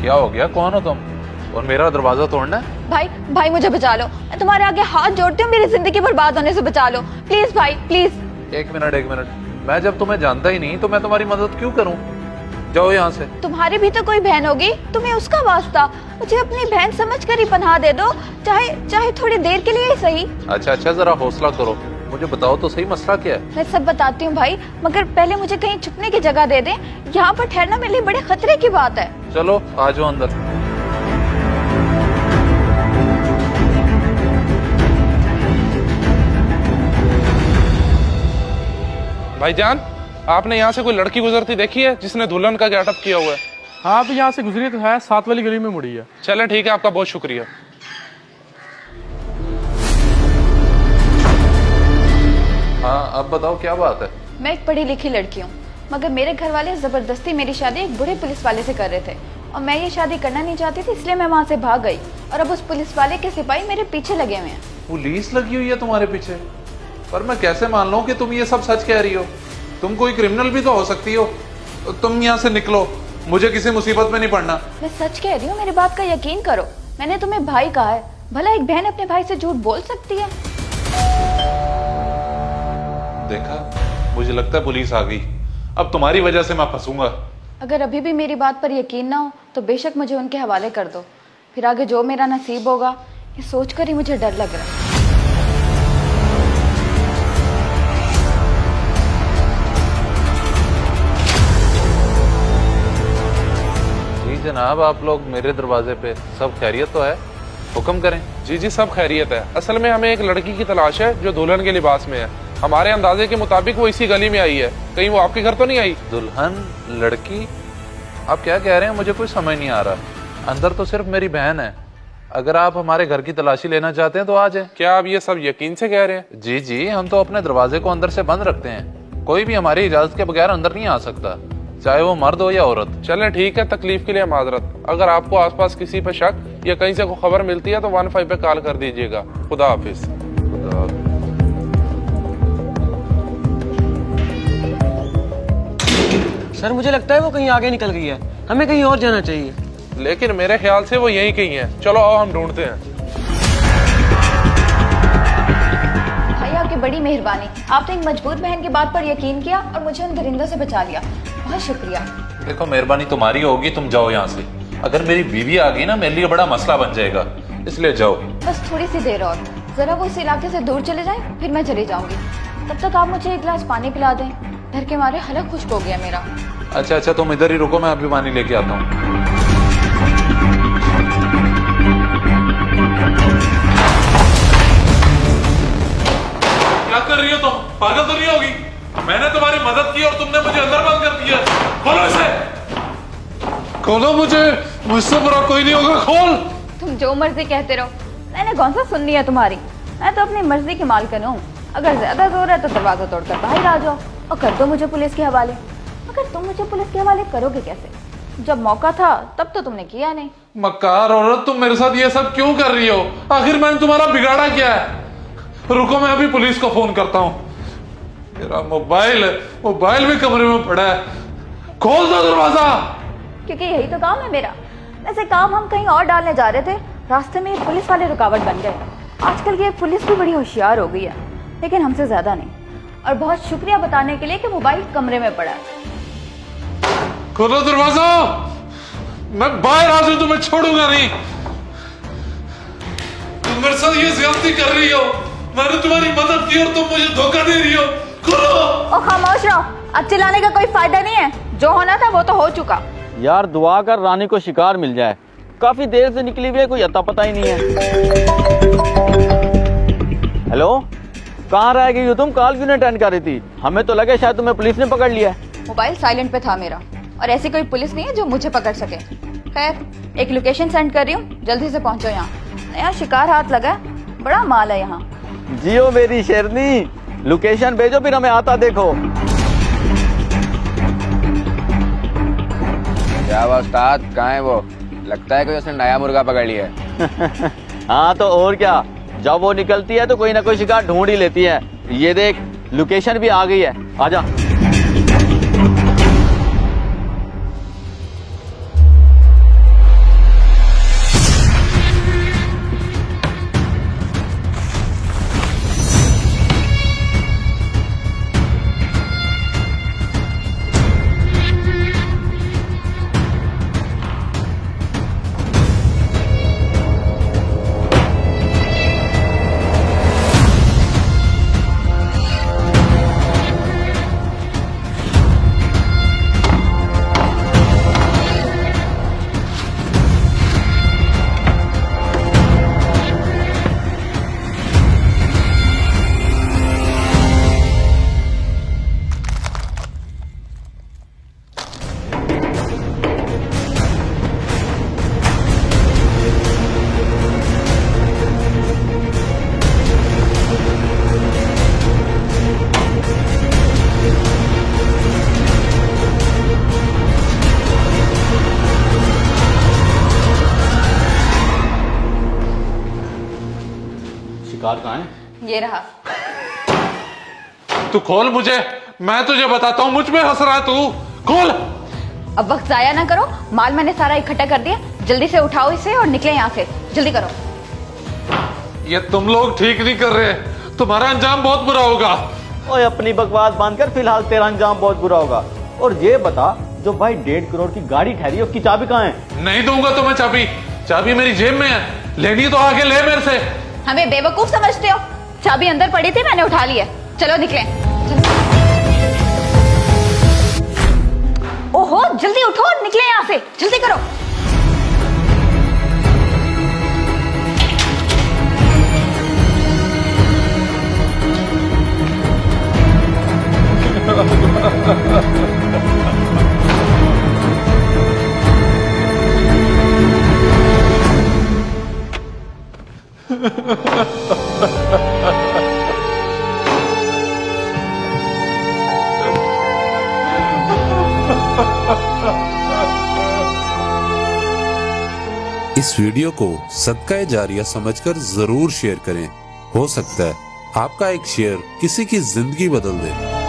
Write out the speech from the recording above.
क्या हो गया? कौन हो तुम और मेरा दरवाजा तोड़ना है? भाई भाई मुझे बचा लो, मैं तुम्हारे आगे हाथ जोड़ती हूँ, मेरी जिंदगी बर्बाद होने से बचा लो प्लीज भाई प्लीज। एक मिनट, मैं जब तुम्हें जानता ही नहीं तो मैं तुम्हारी मदद क्यों करूं? जाओ यहाँ से। तुम्हारी भी तो कोई बहन होगी, तुम्हें उसका वास्ता, मुझे अपनी बहन समझकर ही पनाह दे दो, चाहे थोड़ी देर के लिए ही सही। अच्छा, जरा हौसला करो, मुझे बताओ तो सही मसला क्या है? मैं सब बताती हूँ भाई, मगर पहले मुझे कहीं छुपने की जगह दे दे, यहाँ पर ठहरना मेरे लिए बड़े खतरे की बात है। चलो आ जाओ अंदर। भाईजान, आपने यहाँ से कोई लड़की गुजरती देखी है जिसने दुल्हन का गेटअप किया हुआ है? हाँ, अभी यहाँ से गुजरी तो है, 7 वाली गली में मुड़ी है। चले ठीक है, आपका बहुत शुक्रिया। हाँ अब बताओ क्या बात है? मैं एक पढ़ी लिखी लड़की हूँ, मगर मेरे घर वाले जबरदस्ती मेरी शादी एक बूढ़े पुलिस वाले से कर रहे थे और मैं ये शादी करना नहीं चाहती थी, इसलिए मैं वहाँ से भाग गई और अब उस पुलिस वाले के सिपाही मेरे पीछे लगे हुए हैं। पुलिस लगी हुई है तुम्हारे पीछे? पर मैं कैसे मान लूं कि तुम ये सब सच कह रही हो? तुम कोई क्रिमिनल भी तो हो सकती हो। तुम यहाँ से निकलो, मुझे किसी मुसीबत में नहीं पड़ना। मैं सच कह रही हूँ, मेरी बात का यकीन करो, मैंने तुम्हें भाई कहा है, भला एक बहन अपने भाई से झूठ बोल सकती है? देखा, मुझे लगता है पुलिस आ गई, अब तुम्हारी वजह से मैं फंसूंगा। अगर अभी भी मेरी बात पर यकीन ना हो तो बेशक मुझे उनके हवाले कर दो, फिर आगे जो मेरा नसीब होगा ये सोचकर ही मुझे डर लग रहा है। जी जनाब, आप लोग मेरे दरवाजे पे, सब खैरियत तो है? हुक्म करें। जी सब खैरियत है। असल में हमें एक लड़की की तलाश है जो दुल्हन के लिबास में है। हमारे अंदाजे के मुताबिक वो इसी गली में आई है। कहीं वो आपके घर तो नहीं आई? दुल्हन? लड़की? आप क्या कह रहे हैं? मुझे कुछ समझ नहीं आ रहा। अंदर तो सिर्फ मेरी बहन है। अगर आप हमारे घर की तलाशी लेना चाहते हैं तो आ जाएं। क्या आप ये सब यकीन से कह रहे हैं? जी, हम तो अपने दरवाजे को अंदर से बंद रखते हैं, कोई भी हमारी इजाजत के बगैर अंदर नहीं आ सकता, चाहे वो मर्द हो या औरत। चले ठीक है, तकलीफ के लिए माजरत। अगर आपको आसपास किसी पे शक या कहीं से कोई खबर मिलती है तो 15 पे कॉल कर दीजिएगा। खुदा हाफिज। सर मुझे लगता है वो कहीं आगे निकल गई है, हमें कहीं और जाना चाहिए। लेकिन मेरे ख्याल से वो यहीं कहीं है। चलो आओ हम ढूंढते हैं। भाई आपकी बड़ी मेहरबानी, आपने एक मजबूत बहन की बात पर यकीन किया और मुझे उन दरिंदों से बचा लिया, बहुत शुक्रिया। देखो, मेहरबानी तुम्हारी होगी, तुम जाओ यहाँ से। अगर मेरी बीवी आ गई ना, मेरे लिए बड़ा मसला बन जाएगा, इसलिए जाओ। बस थोड़ी सी देर और, जरा वो इस इलाके से दूर चले जाएं, फिर मैं चली जाऊंगी। तब तक आप मुझे एक गिलास पानी पिला दें, डर के मारे हलक खुश्क हो गया मेरा। अच्छा, तुम इधर ही रुको, मैं अभी पानी लेके आता हूँ। क्या कर रही हो तुम? पागल तो नहीं होगी? मैंने तुम्हारी मदद की और तुमने मुझे अंदर बंद कर दिया। खोलो इसे, खोलो, मुझसे बुरा कोई नहीं होगा, खोल। तुम जो मर्जी कहते रहो, मैंने कौन सा सुननी है तुम्हारी? मैं तो अपनी मर्जी की मालकिन हूँ। अगर ज्यादा जोर है तो दरवाजा तोड़कर बाहर आ जाओ और कर दो मुझे पुलिस के हवाले। मगर तुम मुझे पुलिस के हवाले करोगे कैसे? जब मौका था तब तो तुमने किया नहीं। मक्कार औरत, तुम मेरे साथ ये सब क्यों कर रही हो? आखिर मैंने तुम्हारा बिगाड़ा क्या है? रुको, मैं अभी पुलिस को फोन करता हूँ। मेरा मोबाइल भी कमरे में पड़ा है, खोल दो दरवाजा। क्योंकि यही तो काम है मेरा। वैसे काम हम कहीं और डालने जा रहे थे, रास्ते में ये पुलिस वाले रुकावट बन गए। आजकल की पुलिस भी बड़ी होशियार हो गई है, लेकिन हमसे ज्यादा नहीं। और बहुत शुक्रिया बताने के लिए कि मोबाइल कमरे में पड़ा है। खोलो दरवाजा, मैं बाहर आ जाऊं तो मैं छोड़ूंगा नहीं। तुम मेरे साथ ये ज्यादती कर रही हो, मैंने तुम्हारी मदद की और तुम मुझे धोखा दे रही हो। खोलो। ओ खामोश रहो, अब चिल्लाने का कोई फायदा नहीं है, जो होना था वो तो हो चुका। यार दुआ कर रानी को शिकार मिल जाए, काफी देर से निकली हुई है, कोई अता पता ही नहीं है। हेलो, कहाँ रह गई हो तुम? कॉल क्यों नहीं अटेंड कर रही थी? हमें तो लगे शायद तुम्हें पुलिस ने पकड़ लिया है। मोबाइल साइलेंट पे था मेरा, और ऐसी कोई पुलिस नहीं है जो मुझे पकड़ सके। खैर, एक लोकेशन सेंड कर रही हूँ, जल्दी से पहुंचो यहाँ। नया शिकार हाथ लगा है, बड़ा माल है यहाँ। जियो मेरी शेरनी, लोकेशन भेजो फिर हमें आता देखो। क्या वो उस्ताद, कहाँ है वो? लगता है कोई उसने नया मुर्गा पकड़ लिया है। हाँ तो और क्या, जब वो निकलती है तो कोई ना कोई शिकार ढूंढ ही लेती है। ये देख, लोकेशन भी आ गई है, आजा। कार कहाँ है? ये रहा। तू खोल मुझे, मैं तुझे बताता हूँ मुझ पे हंस रहा है तू। खोल। अब वक्त जाया ना करो, माल मैंने सारा इकट्ठा कर दिया, जल्दी से उठाओ इसे और निकले यहाँ से, जल्दी करो। ये तुम लोग ठीक नहीं कर रहे, तुम्हारा अंजाम बहुत बुरा होगा। ओए अपनी बकवास बांध कर, फिलहाल तेरा अंजाम बहुत बुरा होगा। और ये बता, जो भाई 1.5 करोड़ की गाड़ी ठहरी है उसकी चाबी कहाँ है? नहीं दूंगा तुम्हें चाबी, चाबी मेरी जेब में है, लेनी तो आगे ले मेरे से। हमें बेवकूफ समझते हो? चाबी अंदर पड़ी थी, मैंने उठा ली है, चलो निकले। ओहो जल्दी उठो और निकले यहाँ से, जल्दी करो। इस वीडियो को सदका जारिया समझकर जरूर शेयर करें। हो सकता है आपका एक शेयर किसी की जिंदगी बदल दे।